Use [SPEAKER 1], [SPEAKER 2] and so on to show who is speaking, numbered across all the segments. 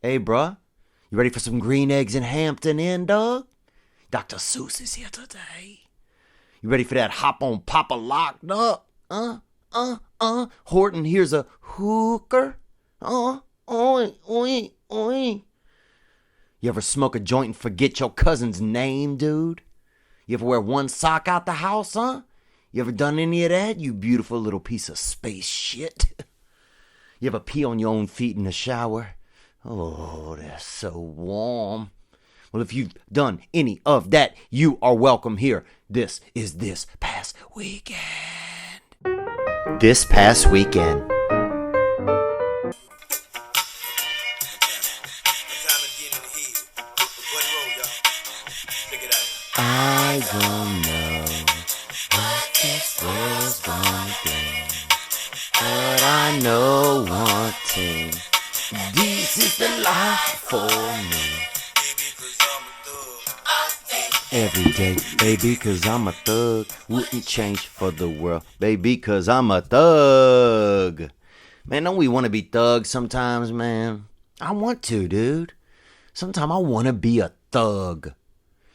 [SPEAKER 1] Hey, bruh, you ready for some green eggs and Hampton Inn, dog? Dr. Seuss is here today. You ready for that hop on Papa locked up? Horton, here's a hooker. Oi, oi, oi. You ever smoke a joint and forget your cousin's name, dude? You ever wear one sock out the house, huh? You ever done any of that, you beautiful little piece of space shit? You ever pee on your own feet in the shower? Oh, they're so warm. Well, if you've done any of that, you are welcome here. This is This Past Weekend. This past weekend. I don't know what this world's gonna be, but I know one thing. This is the life for me. Every day, baby, cause I'm a thug. Wouldn't change for the world, baby, cause I'm a thug. Man, don't we want to be thugs sometimes, man? I want to, dude. Sometimes I want to be a thug.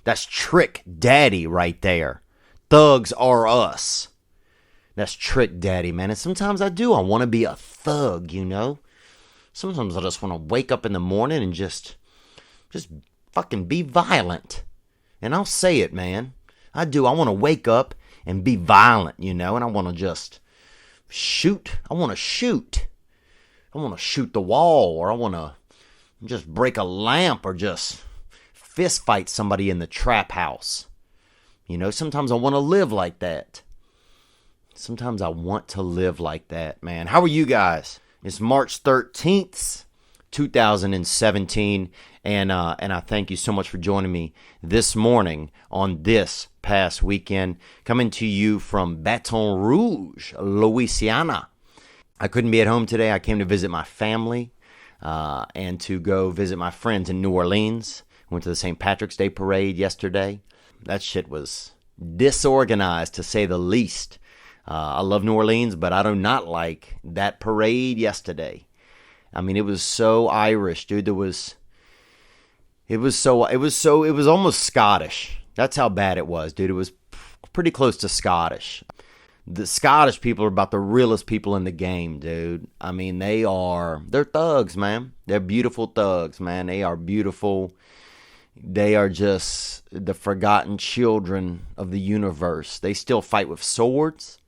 [SPEAKER 1] That's Trick Daddy right there. Thugs are us. That's Trick Daddy, man. And sometimes I do. I want to be a thug, you know? Sometimes I just want to wake up in the morning and just fucking be violent. And I'll say it, man. I do. I want to wake up and be violent, you know? And I want to just shoot. I want to shoot. I want to shoot the wall, or I want to just break a lamp, or just fist fight somebody in the trap house. You know, sometimes I want to live like that. Sometimes I want to live like that, man. How are you guys? It's March 13th, 2017, and I thank you so much for joining me this morning on This Past Weekend, coming to you from Baton Rouge, Louisiana. I couldn't be at home today. I came to visit my family and to go visit my friends in New Orleans. Went to the St. Patrick's Day parade yesterday. That shit was disorganized, to say the least. I love New Orleans, but I do not like that parade yesterday. I mean, it was so Irish, dude. It was almost Scottish. That's how bad it was, dude. It was pretty close to Scottish. The Scottish people are about the realest people in the game, dude. I mean, they're thugs, man. They're beautiful thugs, man. They are beautiful. They are just the forgotten children of the universe. They still fight with swords.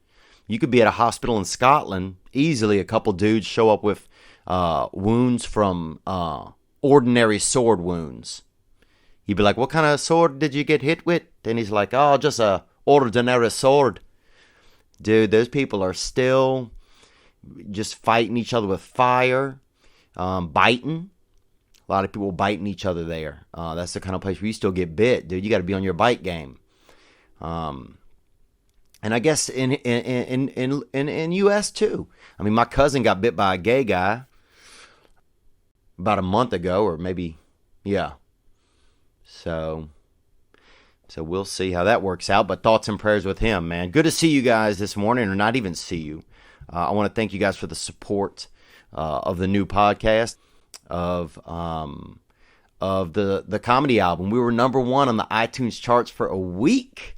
[SPEAKER 1] You could be at a hospital in Scotland, easily a couple dudes show up with wounds from ordinary sword wounds. You'd be like, what kind of sword did you get hit with? And he's like, oh, just a ordinary sword. Dude, those people are still just fighting each other with fire, biting. A lot of people biting each other there. That's the kind of place where you still get bit, dude. You got to be on your bite game. And I guess in U.S. too. I mean, my cousin got bit by a gay guy about a month ago, or maybe, yeah. So we'll see how that works out. But thoughts and prayers with him, man. Good to see you guys this morning, or not even see you. I want to thank you guys for the support of the new podcast. Of the comedy album. We were number one on the iTunes charts for a week.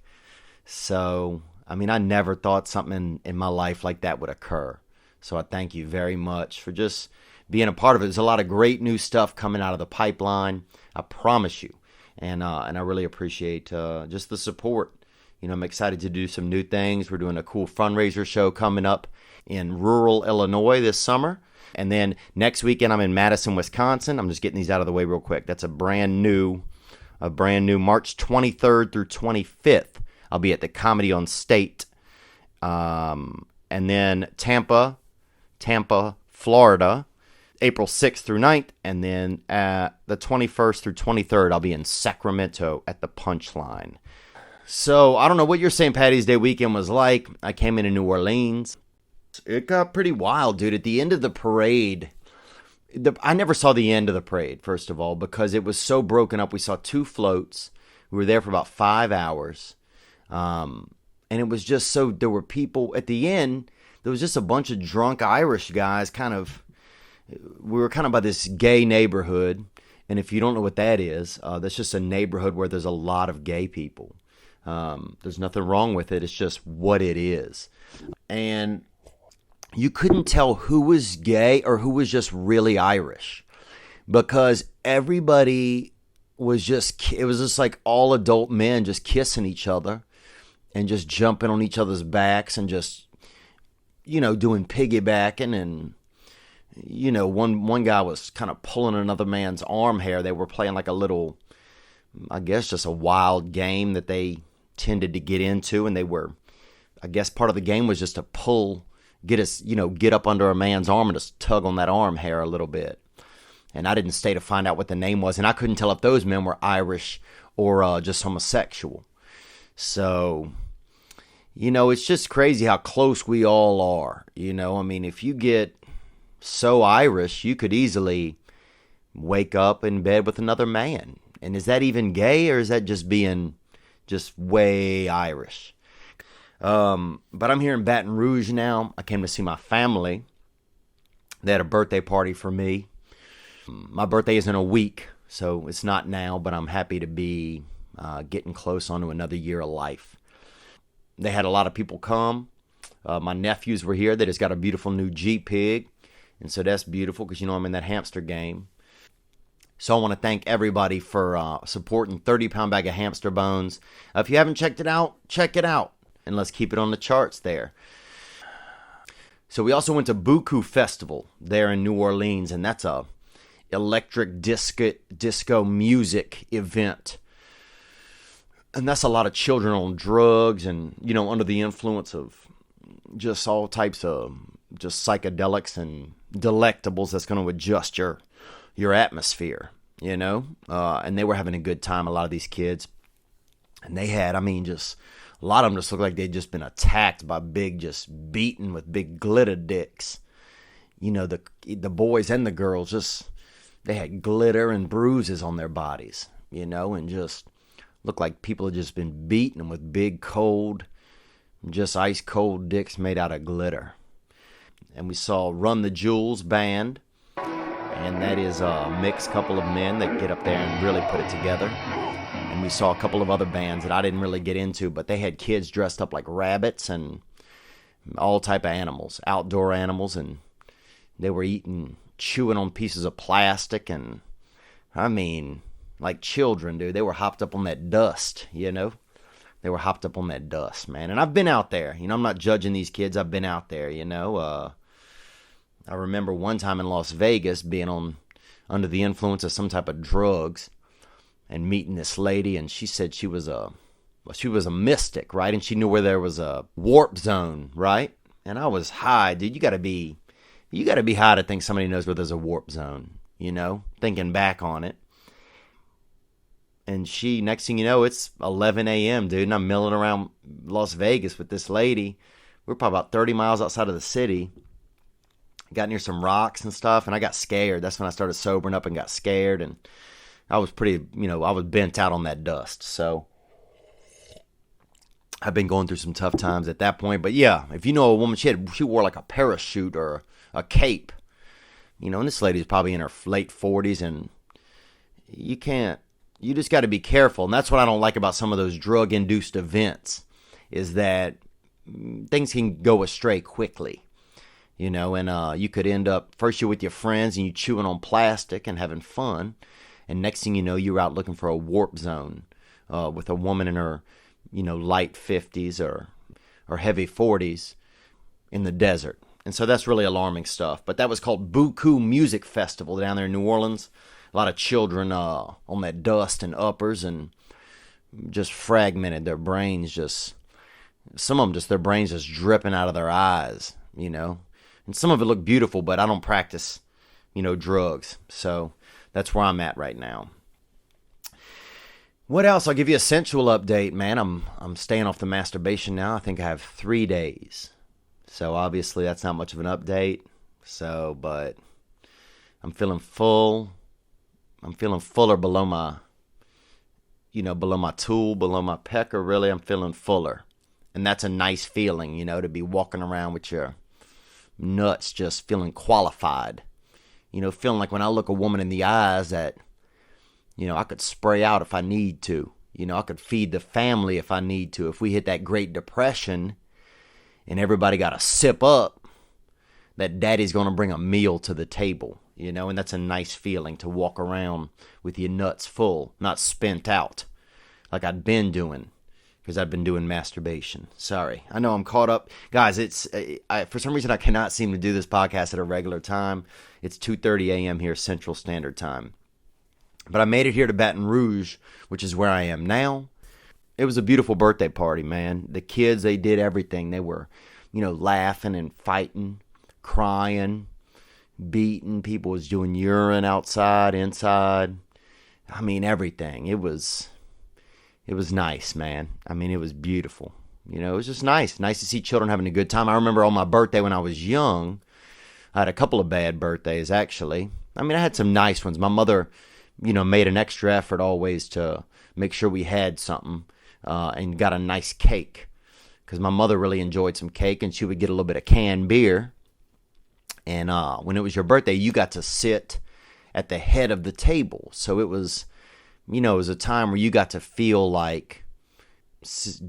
[SPEAKER 1] So, I mean, I never thought something in my life like that would occur. So I thank you very much for just being a part of it. There's a lot of great new stuff coming out of the pipeline. I promise you. And I really appreciate just the support. You know, I'm excited to do some new things. We're doing a cool fundraiser show coming up in rural Illinois this summer. And then next weekend, I'm in Madison, Wisconsin. I'm just getting these out of the way real quick. That's a brand new March 23rd through 25th. I'll be at the Comedy on State. And then Tampa, Florida, April 6th through 9th. And then the 21st through 23rd, I'll be in Sacramento at the Punchline. So I don't know what your St. Patty's Day weekend was like. I came into New Orleans. It got pretty wild, dude. At the end of the parade, I never saw the end of the parade, first of all, because it was so broken up. We saw two floats. We were there for about 5 hours. And it was just there were people at the end. There was just a bunch of drunk Irish guys kind of we were kind of by this gay neighborhood. And if you don't know what that is, that's just a neighborhood where there's a lot of gay people. There's nothing wrong with it. It's just what it is. And you couldn't tell who was gay or who was just really Irish, because everybody was just, it was just like all adult men just kissing each other and just jumping on each other's backs and just, doing piggybacking. And, one guy was kind of pulling another man's arm hair. They were playing like a little, I guess, just a wild game that they tended to get into. And they were, I guess part of the game was just to get up under a man's arm and just tug on that arm hair a little bit. And I didn't stay to find out what the name was. And I couldn't tell if those men were Irish or just homosexual. So, it's just crazy how close we all are. If you get so Irish, you could easily wake up in bed with another man. And is that even gay, or is that just being just way Irish? But I'm here in Baton Rouge now. I came to see my family. They had a birthday party for me. My birthday is in a week, so it's not now, but I'm happy to be getting close onto another year of life. They had a lot of people come. My nephews were here. They just got a beautiful new Jeep pig, and so that's beautiful because, I'm in that hamster game. So I want to thank everybody for supporting 30-pound bag of hamster bones. If you haven't checked it out, check it out, and let's keep it on the charts there. So we also went to Buku Festival there in New Orleans, and that's a electric disco music event. And that's a lot of children on drugs and, under the influence of just all types of just psychedelics and delectables that's going to adjust your atmosphere, and they were having a good time, a lot of these kids. And they had, just a lot of them just looked like they'd just been attacked by just beaten with big glitter dicks. The boys and the girls they had glitter and bruises on their bodies, and just looked like people had just been beaten them with big cold, just ice cold dicks made out of glitter. And we saw Run the Jewels band, and that is a mixed couple of men that get up there and really put it together. And we saw a couple of other bands that I didn't really get into, but they had kids dressed up like rabbits and all type of animals, outdoor animals, and they were chewing on pieces of plastic, and like children, dude. They were hopped up on that dust, They were hopped up on that dust, man. And I've been out there, I'm not judging these kids. I've been out there, I remember one time in Las Vegas being under the influence of some type of drugs and meeting this lady, and she said she was a mystic, right? And she knew where there was a warp zone, right? And I was high, dude. You gotta be high to think somebody knows where there's a warp zone, thinking back on it. And next thing you know, it's 11 a.m., dude, and I'm milling around Las Vegas with this lady. We're probably about 30 miles outside of the city. Got near some rocks and stuff, and I got scared. That's when I started sobering up and got scared, and I was pretty, I was bent out on that dust. So I've been going through some tough times at that point. But yeah, if you know a woman, she wore like a parachute or a cape, and this lady's probably in her late 40s, and you just got to be careful. And that's what I don't like about some of those drug-induced events, is that things can go astray quickly, and you could end up, first you're with your friends and you chewing on plastic and having fun, and next thing you know, you're out looking for a warp zone with a woman in her, light 50s or heavy 40s in the desert. And so that's really alarming stuff. But that was called Buku Music Festival down there in New Orleans. A lot of children on that dust and uppers, and just fragmented. Their brains some of them their brains just dripping out of their eyes, And some of it looked beautiful, but I don't practice, drugs. So that's where I'm at right now. What else? I'll give you a sensual update, man. I'm staying off the masturbation now. I think I have 3 days. So obviously that's not much of an update. But I'm feeling full. I'm feeling fuller below my, below my tool, below my pecker. Really, I'm feeling fuller. And that's a nice feeling, to be walking around with your nuts just feeling qualified, feeling like when I look a woman in the eyes that, I could spray out if I need to. I could feed the family if I need to. If we hit that Great Depression and everybody got to sip up, that daddy's going to bring a meal to the table, and that's a nice feeling to walk around with your nuts full, not spent out like I'd been doing because I've been doing masturbation. Sorry. I know I'm caught up. Guys, for some reason I cannot seem to do this podcast at a regular time. It's 2:30 a.m. here, Central Standard Time. But I made it here to Baton Rouge, which is where I am now. It was a beautiful birthday party, man. The kids, they did everything. They were, laughing and fighting, crying, beating. People was doing urine outside, inside. I mean, everything. It was nice, man. I mean, it was beautiful. It was just nice. Nice to see children having a good time. I remember on my birthday when I was young, I had a couple of bad birthdays, actually. I mean, I had some nice ones. My mother, made an extra effort always to make sure we had something and got a nice cake. Because my mother really enjoyed some cake, and she would get a little bit of canned beer. And when it was your birthday, you got to sit at the head of the table. So it was, it was a time where you got to feel like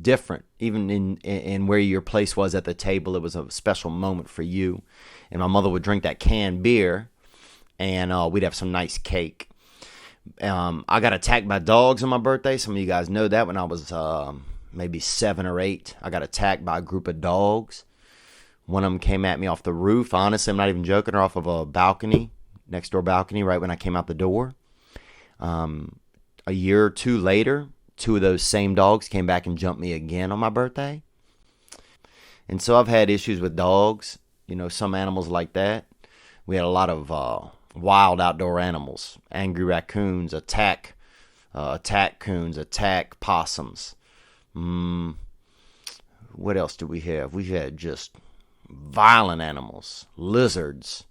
[SPEAKER 1] different. Even in where your place was at the table, it was a special moment for you. And my mother would drink that canned beer, and we'd have some nice cake. I got attacked by dogs on my birthday. Some of you guys know that when I was maybe 7 or 8. I got attacked by a group of dogs. One of them came at me off the roof. Honestly, I'm not even joking, or off of a balcony, next door balcony, right when I came out the door. A year or two later, 2 of those same dogs came back and jumped me again on my birthday. And so I've had issues with dogs, some animals like that. We had a lot of wild outdoor animals. Angry raccoons, attack coons, attack possums. What else do we have? We had just violent animals, lizards,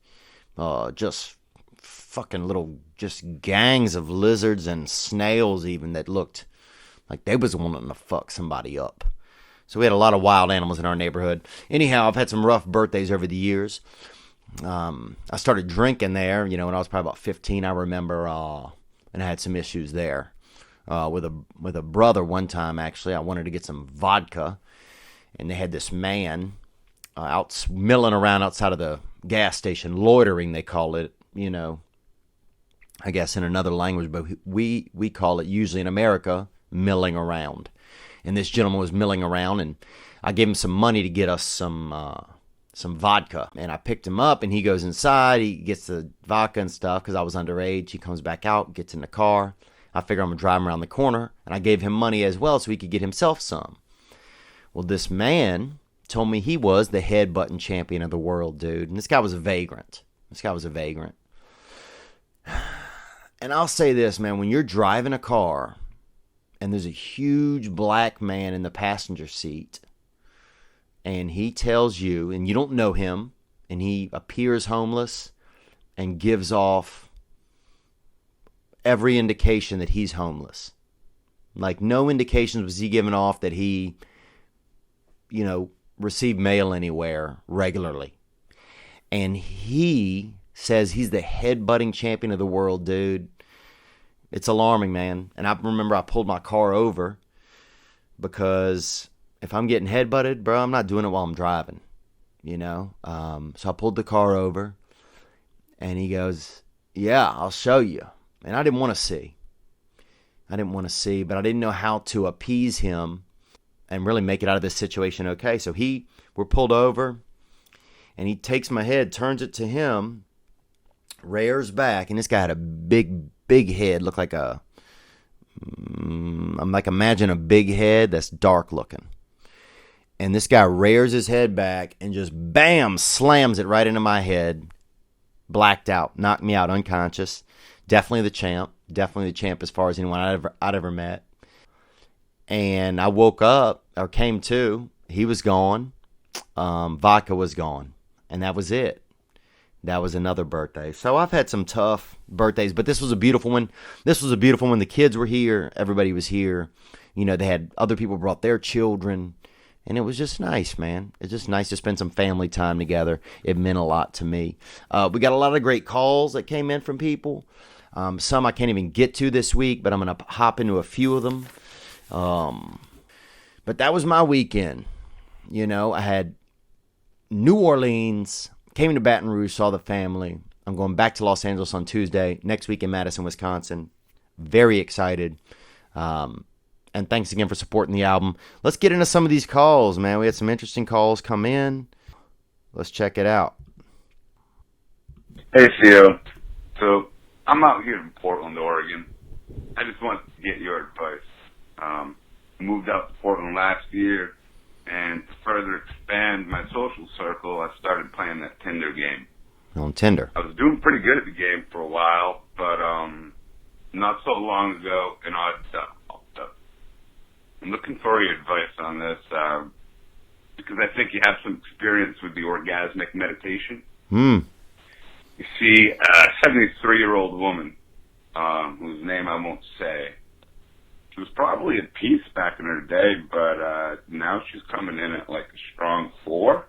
[SPEAKER 1] just fucking little, just gangs of lizards and snails even that looked like they was wanting to fuck somebody up. So we had a lot of wild animals in our neighborhood. Anyhow, I've had some rough birthdays over the years. I started drinking there, when I was probably about 15, I remember, and I had some issues there. With a brother one time, actually, I wanted to get some vodka, and they had this man out milling around outside of the gas station, loitering, they call it, I guess in another language, but we call it usually in America, milling around. And this gentleman was milling around, and I gave him some money to get us some vodka. And I picked him up, and he goes inside, he gets the vodka and stuff, because I was underage. He comes back out, gets in the car. I figure I'm going to drive him around the corner, and I gave him money as well so he could get himself some. Well, this man told me he was the headbutting champion of the world, dude. And this guy was a vagrant. And I'll say this, man, when you're driving a car and there's a huge black man in the passenger seat and he tells you, and you don't know him, and he appears homeless and gives off every indication that he's homeless. Like, no indications was he giving off that he, received mail anywhere regularly. And he says he's the headbutting champion of the world, dude. It's alarming, man. And I remember I pulled my car over because if I'm getting headbutted, bro, I'm not doing it while I'm driving, So I pulled the car over, and he goes, yeah, I'll show you. And I didn't want to see. But I didn't know how to appease him and really make it out of this situation okay. So we're pulled over, and he takes my head, turns it to him, rears back, and this guy had a big head, looked like imagine a big head that's dark looking. And this guy rears his head back and just bam, slams it right into my head, blacked out, knocked me out unconscious. Definitely the champ as far as anyone I'd ever met. And I woke up, or came to, he was gone, vodka was gone, and that was it. That was another birthday. So I've had some tough birthdays, but this was a beautiful one. The kids were here, everybody was here. They had other people brought their children, And it was just nice, man. It's just nice to spend some family time together. It meant a lot to me. We got a lot of great calls that came in from people. Some I can't even get to this week, but I'm going to hop into a few of them. But that was my weekend. You know, I had New Orleans, came to Baton Rouge, saw the family. I'm going back to Los Angeles on Tuesday, next week in Madison, Wisconsin. Very excited. And thanks again for supporting the album. Let's get into some of these calls, man. We had some interesting calls come in. Let's check it out.
[SPEAKER 2] Hey, Theo. So, I'm out here in Portland, Oregon. I just want to get your advice. I moved out to Portland last year, and to further expand my social circle, I started playing that Tinder game.
[SPEAKER 1] On Tinder.
[SPEAKER 2] I was doing pretty good at the game for a while, but not so long ago, an odd stuff popped up. I'm looking for your advice on this, because I think you have some experience with the Orgasmic Meditation. You see, a 73-year-old woman, whose name I won't say, she was probably at peace back in her day, but now she's coming in at like a strong 4.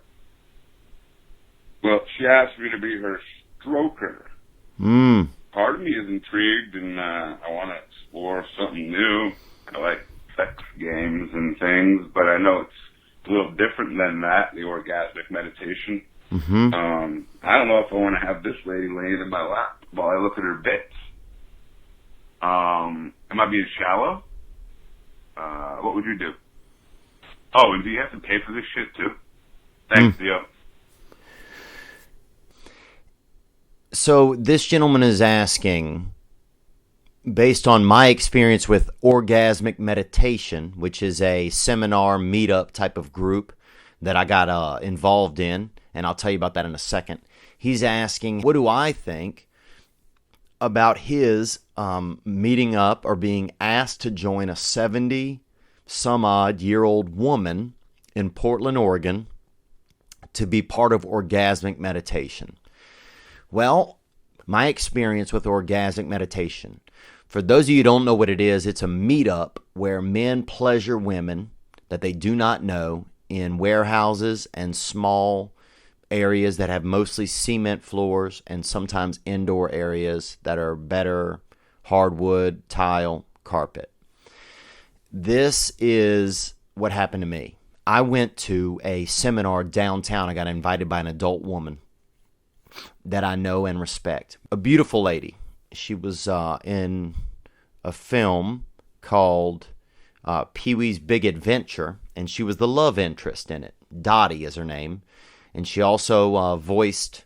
[SPEAKER 2] Well, she asked me to be her stroker. Part of me is intrigued, and I want to explore something new. I like sex games and things, but I know it's a little different than that, the Orgasmic Meditation. I don't know if I want to have this lady laying in my lap while I look at her bits. Am I being shallow? What would you do? Oh, and do you have to pay for this shit too? Thanks, Theo.
[SPEAKER 1] So this gentleman is asking, based on my experience with Orgasmic Meditation, which is a seminar meetup type of group that I got involved in, and I'll tell you about that in a second. He's asking, what do I think about his meeting up or being asked to join a 70-some-odd-year-old woman in Portland, Oregon, to be part of Orgasmic Meditation? Well, my experience with Orgasmic Meditation, for those of you who don't know what it is, it's a meetup where men pleasure women that they do not know in warehouses and small areas that have mostly cement floors and sometimes indoor areas that are better hardwood, tile, carpet. This is what happened to me. I went to a seminar downtown. I got invited by an adult woman that I know and respect. A beautiful lady. She was in a film called Pee-wee's Big Adventure, and she was the love interest in it. Dottie is her name. And she also voiced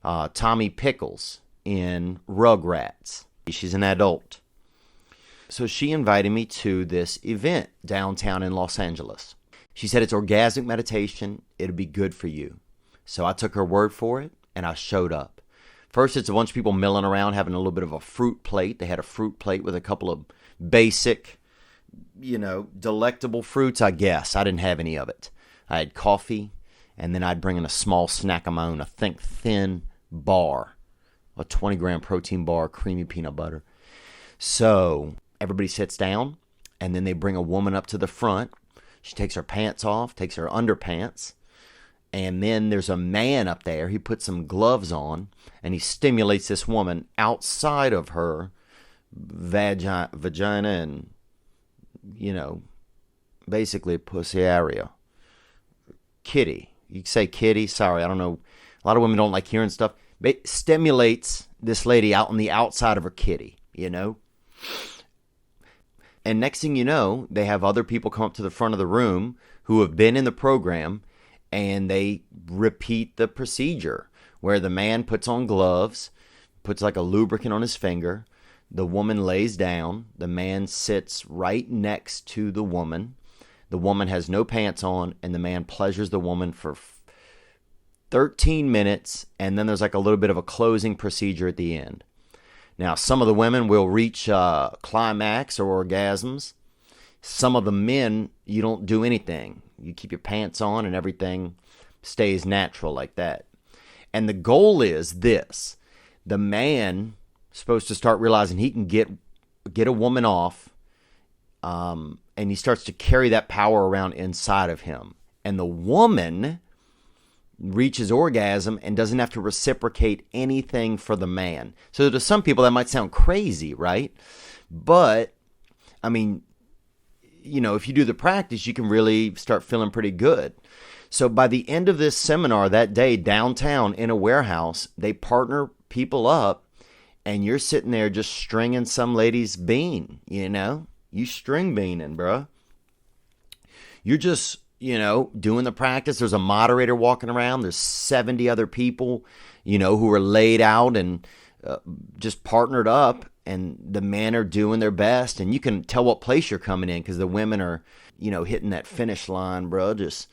[SPEAKER 1] Tommy Pickles in Rugrats. She's an adult. So she invited me to this event downtown in Los Angeles. She said it's Orgasmic Meditation. It'll be good for you. So I took her word for it, and I showed up. First, it's a bunch of people milling around having a little bit of a fruit plate. They had a fruit plate with a couple of basic, delectable fruits, I guess. I didn't have any of it. I had coffee, and then I'd bring in a small snack of my own, a think thin bar, a 20-gram protein bar, creamy peanut butter. So everybody sits down, and then they bring a woman up to the front. She takes her pants off, takes her underpants, and then there's a man up there. He puts some gloves on, and he stimulates this woman outside of her vagina and, basically pussy area. Kitty. You can say kitty. Sorry, I don't know. A lot of women don't like hearing stuff. It stimulates this lady out on the outside of her kitty, And next thing you know, they have other people come up to the front of the room who have been in the program, and they repeat the procedure where the man puts on gloves, puts like a lubricant on his finger, the woman lays down, the man sits right next to the woman has no pants on, and the man pleasures the woman for 13 minutes, and then there's like a little bit of a closing procedure at the end. Now, some of the women will reach climax or orgasms. Some of the men, you don't do anything. You keep your pants on and everything stays natural like that. And the goal is this. The man is supposed to start realizing he can get a woman off, and he starts to carry that power around inside of him. And the woman reaches orgasm and doesn't have to reciprocate anything for the man. So to some people that might sound crazy, right? But, I mean, if you do the practice, you can really start feeling pretty good. So by the end of this seminar that day downtown in a warehouse, they partner people up, and you're sitting there just stringing some lady's bean, You string beaning, bro. You're just, doing the practice. There's a moderator walking around. There's 70 other people, who are laid out and just partnered up, and the men are doing their best. And you can tell what place you're coming in because the women are, hitting that finish line, bro. Just,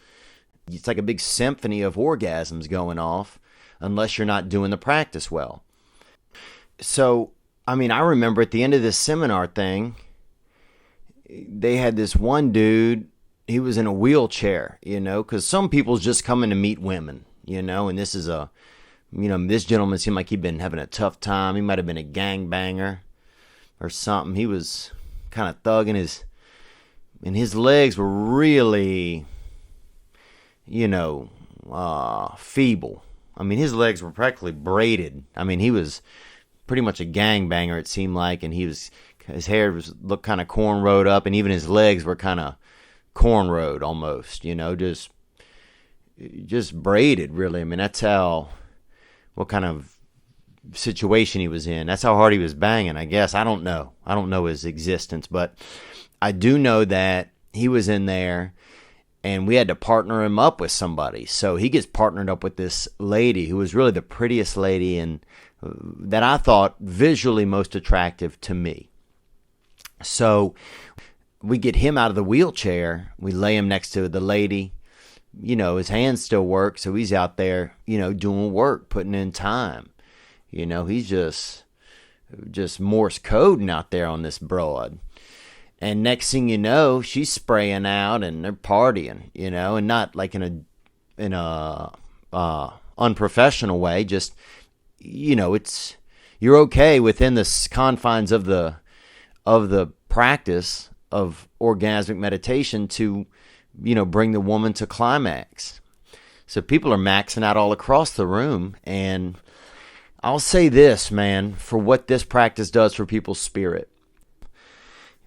[SPEAKER 1] it's like a big symphony of orgasms going off unless you're not doing the practice well. So, I remember at the end of this seminar thing, they had this one dude. He was in a wheelchair, because some people's just coming to meet women, and this is this gentleman seemed like he'd been having a tough time. He might have been a gangbanger or something. He was kind of thugging and his legs were really, feeble. His legs were practically braided. He was pretty much a gangbanger, it seemed like, and his hair looked kind of cornrowed up, and even his legs were kind of cornrowed almost, just braided, really. That's what kind of situation he was in. That's how hard he was banging, I guess. I don't know his existence, but I do know that he was in there, and we had to partner him up with somebody. So he gets partnered up with this lady who was really the prettiest lady and that I thought visually most attractive to me. So we get him out of the wheelchair. We lay him next to the lady. His hands still work, so he's out there, doing work, putting in time. He's just Morse coding out there on this broad. And next thing you know, she's spraying out and they're partying, and not like in a unprofessional way. Just, it's, you're okay within the confines of the practice of orgasmic meditation to, bring the woman to climax. So people are maxing out all across the room. And I'll say this, man, for what this practice does for people's spirit.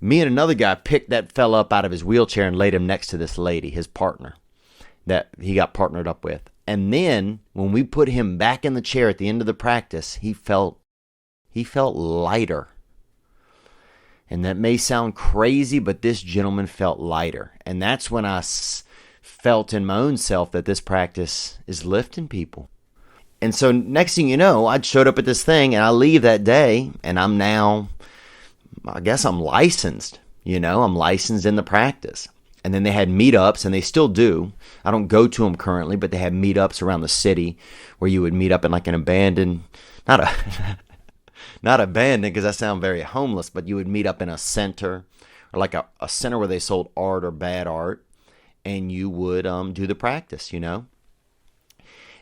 [SPEAKER 1] Me and another guy picked that fella up out of his wheelchair and laid him next to this lady, his partner, that he got partnered up with. And then when we put him back in the chair at the end of the practice, he felt lighter. And that may sound crazy, but this gentleman felt lighter. And that's when I felt in my own self that this practice is lifting people. And so next thing you know, I showed up at this thing, and I leave that day, and I'm now, I guess I'm licensed. I'm licensed in the practice. And then they had meetups, and they still do. I don't go to them currently, but they have meetups around the city where you would meet up in like an abandoned, not abandoned because I sound very homeless, but you would meet up in a center or like a center where they sold art or bad art, and you would do the practice, And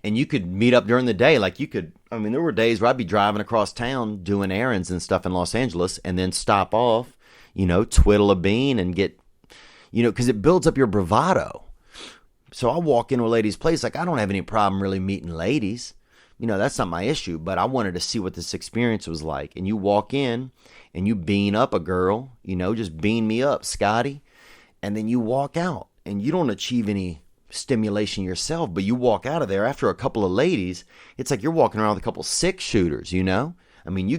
[SPEAKER 1] you could meet up during the day. Like there were days where I'd be driving across town doing errands and stuff in Los Angeles and then stop off, twiddle a bean and get, because it builds up your bravado. So I walk into a lady's place, like I don't have any problem really meeting ladies. That's not my issue, but I wanted to see what this experience was like. And you walk in and you bean up a girl, just bean me up, Scotty. And then you walk out and you don't achieve any stimulation yourself, but you walk out of there after a couple of ladies. It's like you're walking around with a couple 6-shooters, you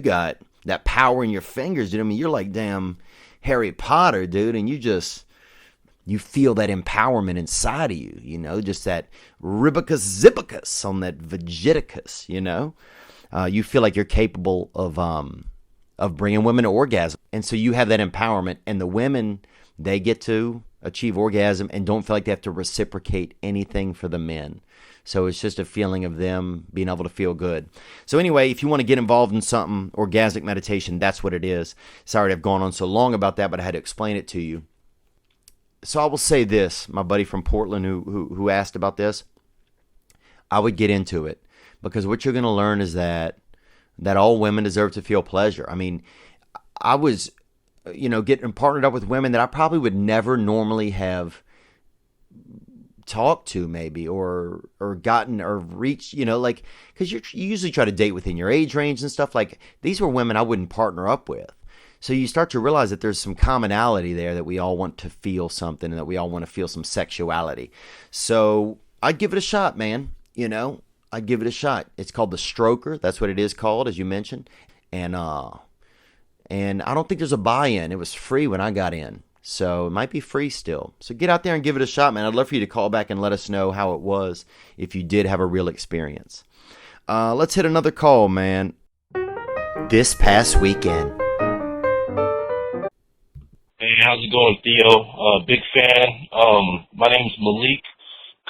[SPEAKER 1] got that power in your fingers, dude. You're like damn Harry Potter, dude. And you feel that empowerment inside of you, just that ribicus zippicus on that vagiticus, you feel like you're capable of bringing women to orgasm. And so you have that empowerment, and the women, they get to achieve orgasm and don't feel like they have to reciprocate anything for the men. So it's just a feeling of them being able to feel good. So anyway, if you want to get involved in something, orgasmic meditation, that's what it is. Sorry to have gone on so long about that, but I had to explain it to you. So I will say this, my buddy from Portland who asked about this, I would get into it because what you're going to learn is that all women deserve to feel pleasure. I was, getting partnered up with women that I probably would never normally have talked to maybe or gotten or reached, like, because you usually try to date within your age range and stuff. Like, these were women I wouldn't partner up with. So you start to realize that there's some commonality there, that we all want to feel something and that we all want to feel some sexuality. So I'd give it a shot, man. I'd give it a shot. It's called the Stroker. That's what it is called, as you mentioned. And I don't think there's a buy-in. It was free when I got in. So it might be free still. So get out there and give it a shot, man. I'd love for you to call back and let us know how it was if you did have a real experience. Let's hit another call, man. This past weekend.
[SPEAKER 3] Hey, how's it going, Theo? Big fan. My name's Malik.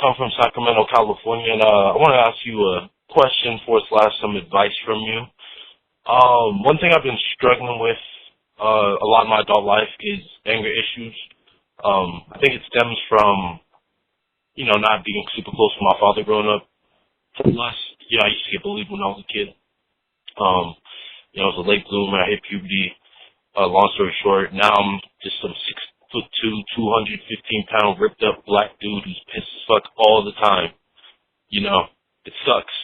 [SPEAKER 3] Come from Sacramento, California, and I want to ask you a question / some advice from you. One thing I've been struggling with a lot in my adult life is anger issues. I think it stems from, not being super close to my father growing up. Plus, I used to get bullied when I was a kid. I was a late bloomer. I hit puberty. Long story short, now I'm just some 6'2", 215-pound ripped up black dude who's pissed as fuck all the time. It sucks.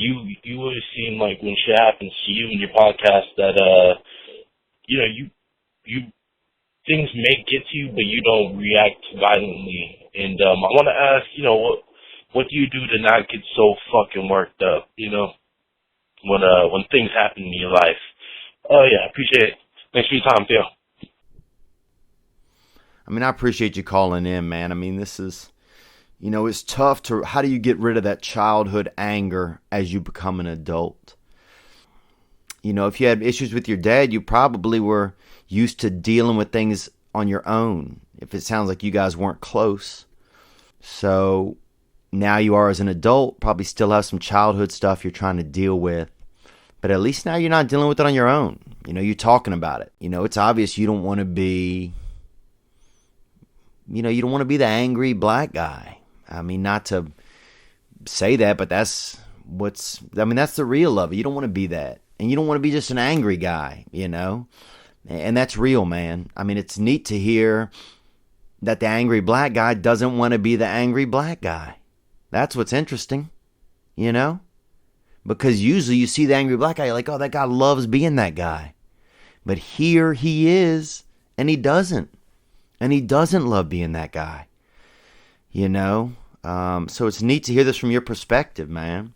[SPEAKER 3] You would have seen, like, when shit happens to you in your podcast that you things may get to you, but you don't react violently. And I want to ask, what do you do to not get so fucking worked up? When things happen in your life. I appreciate it. Thanks for your time, Theo.
[SPEAKER 1] I appreciate you calling in, man. This is, it's tough how do you get rid of that childhood anger as you become an adult? If you had issues with your dad, you probably were used to dealing with things on your own. If it sounds like you guys weren't close. So now you are as an adult, probably still have some childhood stuff you're trying to deal with. But at least now you're not dealing with it on your own. You're talking about it. It's obvious you don't want to be, you don't want to be the angry black guy. Not to say that, but that's the real of it. You don't want to be that. And you don't want to be just an angry guy, And that's real, man. It's neat to hear that the angry black guy doesn't want to be the angry black guy. That's what's interesting, Because usually you see the angry black guy, you're like, oh, that guy loves being that guy. But here he is, and he doesn't. And he doesn't love being that guy. So it's neat to hear this from your perspective, man.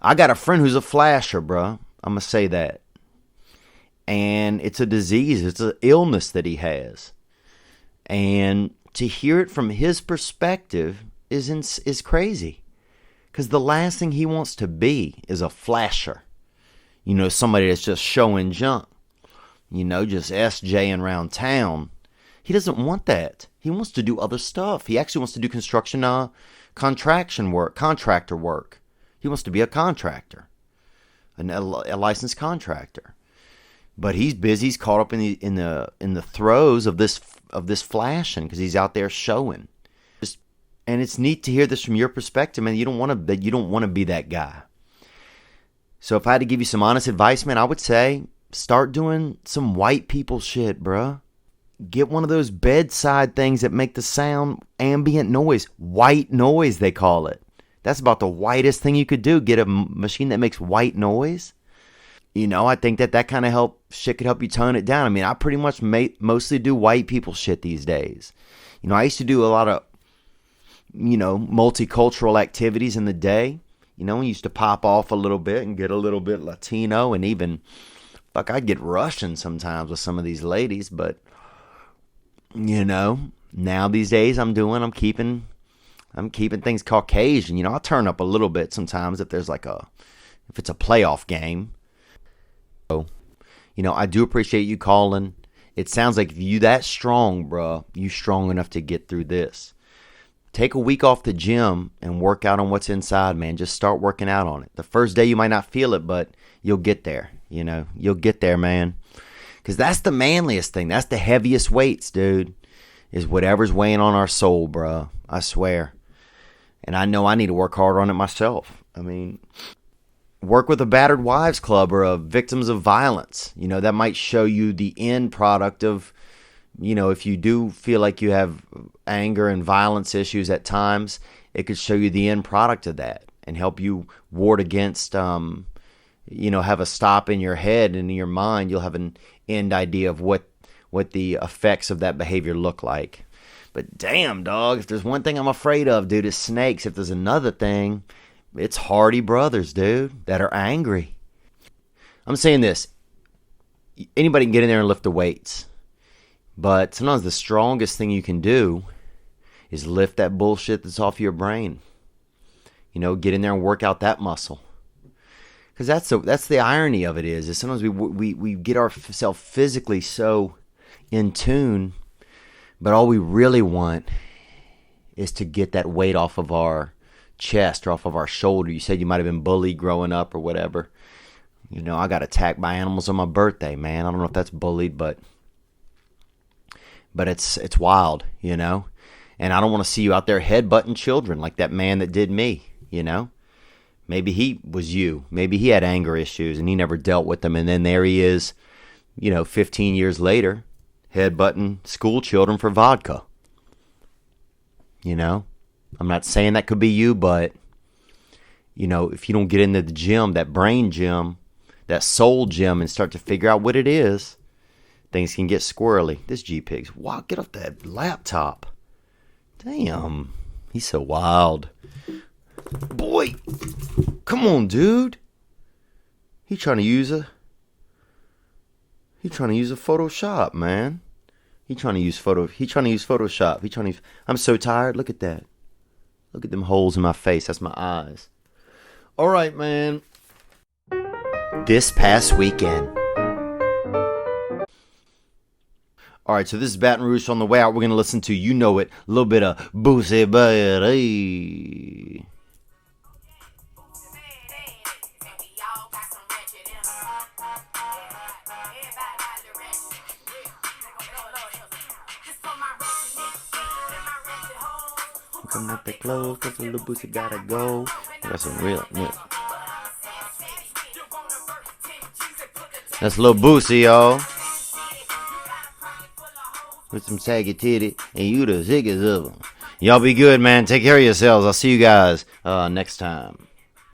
[SPEAKER 1] I got a friend who's a flasher, bro. I'm going to say that. And it's a disease. It's an illness that he has. And to hear it from his perspective is crazy. Because the last thing he wants to be is a flasher. Somebody that's just showing junk. Just SJing around town. He doesn't want that. He wants to do other stuff. He actually wants to do contractor work. He wants to be a contractor. A licensed contractor. But he's busy. He's caught up in the throes of this flashing because he's out there showing. And it's neat to hear this from your perspective, man. You don't want to be that guy. So if I had to give you some honest advice, man, I would say start doing some white people shit, bruh. Get one of those bedside things that make the sound ambient noise. White noise, they call it. That's about the whitest thing you could do. Get a machine that makes white noise. I think that kind of could help you tone it down. I pretty much mostly do white people shit these days. I used to do a lot of, multicultural activities in the day. We used to pop off a little bit and get a little bit Latino and even, I'd get Russian sometimes with some of these ladies. But, now these days I'm keeping things Caucasian. I'll turn up a little bit sometimes if it's a playoff game. So, I do appreciate you calling. It sounds like you that strong, bruh. You strong enough to get through this. Take a week off the gym and work out on what's inside, man. Just start working out on it. The first day you might not feel it, but you'll get there. You'll get there, man. Because that's the manliest thing. That's the heaviest weights, dude. Is whatever's weighing on our soul, bro. I swear. And I know I need to work harder on it myself. Work with a battered wives club or a victims of violence. That might show you the end product of if you do feel like you have anger and violence issues at times, it could show you the end product of that and help you ward against, have a stop in your head and in your mind. You'll have an end idea of what the effects of that behavior look like. But damn, dog, if there's one thing I'm afraid of, dude, it's snakes. If there's another thing, it's hardy brothers, dude, that are angry. I'm saying this. Anybody can get in there and lift the weights. But sometimes the strongest thing you can do is lift that bullshit that's off your brain. Get in there and work out that muscle. Because that's the irony of it is sometimes we get ourselves physically so in tune, but all we really want is to get that weight off of our chest or off of our shoulder. You said you might have been bullied growing up or whatever. I got attacked by animals on my birthday, man. I don't know if that's bullied, but it's wild, And I don't want to see you out there headbutting children like that man that did me, Maybe he was you. Maybe he had anger issues and he never dealt with them. And then there he is, 15 years later, headbutting school children for vodka. I'm not saying that could be you, but, if you don't get into the gym, that brain gym, that soul gym, and start to figure out what it is, things can get squirrely. This G-Pig's, wow, get off that laptop. Damn, he's so wild. Boy, come on, dude. He trying to use a Photoshop, man. He trying to use Photoshop. I'm so tired. Look at that. Look at them holes in my face. That's my eyes. All right, man. This past weekend. All right, so this is Baton Rouge. On the way out, we're going to listen to, a little bit of Boosie Baby. Come up that close, cause the little Boosie gotta go. That's some real. Yeah. That's Lil Boosie, y'all. With some saggy titty, and you the sickest of them. Y'all be good, man. Take care of yourselves. I'll see you guys next time.